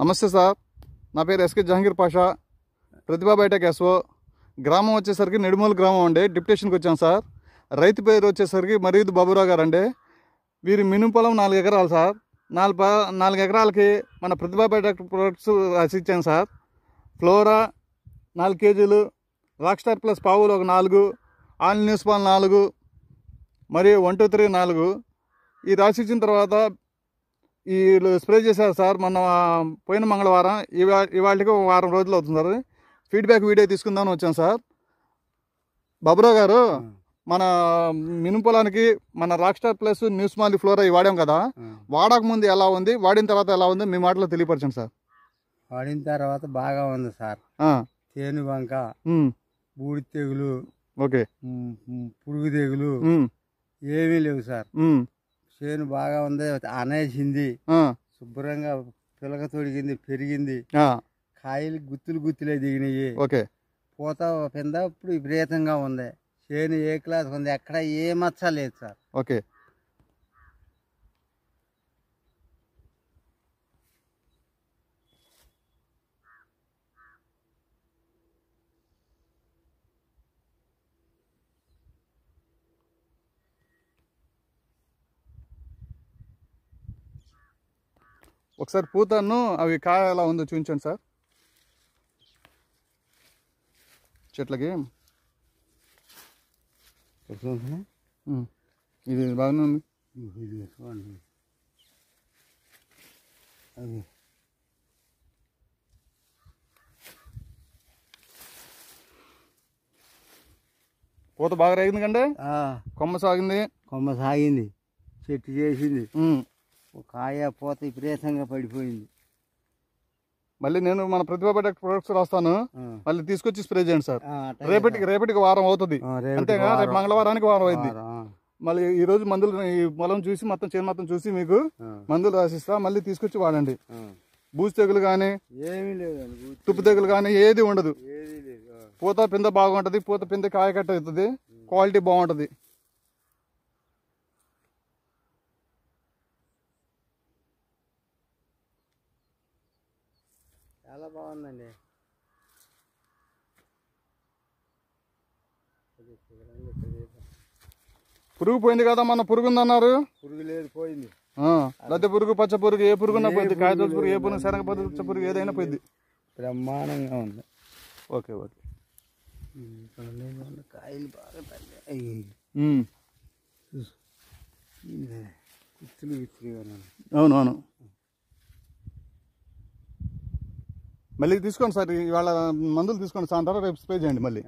నమస్తే సార్, నా పేరు ఎస్కే జహంగీర్ పాషా, ప్రతిభా బయోటెక్ ఎస్ఓ. గ్రామం వచ్చేసరికి నెడుమూలు గ్రామం అండి. డిప్యుటేషన్కి వచ్చాం సార్. రైతు పేరు వచ్చేసరికి మరీదు బాబురావు గారు అండి. వీరి మినుము పొలం 4 ఎకరాలు సార్. 4 ఎకరాలకి మన ప్రతిభా బయోటెక్ ప్రొడక్ట్స్ రాసిచ్చాను సార్. ఫ్లోరా 4 కేజీలు, రాక్ స్టార్ ప్లస్ పావులు ఒక 4, ఆల్ న్యూస్ పాల్ 4, మరియు 1, 2, 3 4. ఈ రాసిచ్చిన తర్వాత ఈ స్ప్రే చేశారు సార్ మొన్న పోయిన మంగళవారం. ఇవాళకి ఒక వారం రోజులు అవుతుంది సార్. ఫీడ్బ్యాక్ వీడియో తీసుకుందామని వచ్చాను సార్. బాబురావు గారు, మన మినుము పొలానికి మన రాక్ స్టార్ ప్లస్ న్యూస్ మాలి ఫ్లోరా వాడాం కదా, వాడక ముందు ఎలా ఉంది, వాడిన తర్వాత ఎలా ఉంది, మీ మాటలో తెలియపరచండి సార్. వాడిన తర్వాత బాగా ఉంది సార్. తేను బంక, బూడి తెగులు, ఓకే, పురుగు తెగులు ఏమీ లేవు సార్. చేను బాగా ఉంది, అనేసింది, శుభ్రంగా పిలక తొడిగింది, పెరిగింది, కాయలు గుత్తులే దిగినాయి. ఓకే, పూత కింద ఇప్పుడు విపరీతంగా ఉంది. చేను ఏ క్లాస్ ఉంది, ఎక్కడ ఏ మచ్చ లేదు సార్. ఓకే. ఒకసారి పూతను అవి కాయ ఎలా ఉందో చూపించండి సార్ చెట్లకి. ఇది బాగానే ఉంది. పూత బాగా రేగింది కంటే, కొమ్మ సాగింది, చెట్టు చేసింది, కాయ పూత విపరీతంగా పడిపోయింది. మళ్ళీ నేను మన ప్రతిభా బయోటెక్ ప్రొడక్ట్స్ రాస్తాను, మళ్ళీ తీసుకొచ్చి స్ప్రే చేయండి సార్. రేపటికి వారం అవుతుంది, అంతేగా? రేపు మంగళవారానికి వారం అయింది. మళ్ళీ ఈ రోజు మందులు, ఈ పొలం చూసి మొత్తం చేను మొత్తం చూసి మీకు మందులు రాసిస్తా, మళ్ళీ తీసుకొచ్చి వాడండి. బూజు తెగులు కానీ, తుప్పు తెగులు కానీ ఏది ఉండదు. పూత పింద బాగుంటది, పూత పింద కాయ కట్ట అవుతుంది, క్వాలిటీ బాగుంటది. చాలా బాగుందండి. పురుగు పోయింది కదా, మన పురుగు ఉందన్నారు. పురుగు లేదు, పోయింది. లద్దె పురుగు, పచ్చ పురుగు, ఏ పురుగున్నా పోయింది. కాయతోట పురుగు, ఏ పురుగు, శనగ పచ్చ పురుగు ఏదైనా పోయింది. బ్రహ్మాండంగా ఉంది. Okay okay. కాయలు బాగా అవునవును. మళ్ళీ తీసుకోండి సార్, ఇవాళ మందులు తీసుకోండి, సాయంత్రం రేపు స్ప్రే చేయండి మళ్ళీ.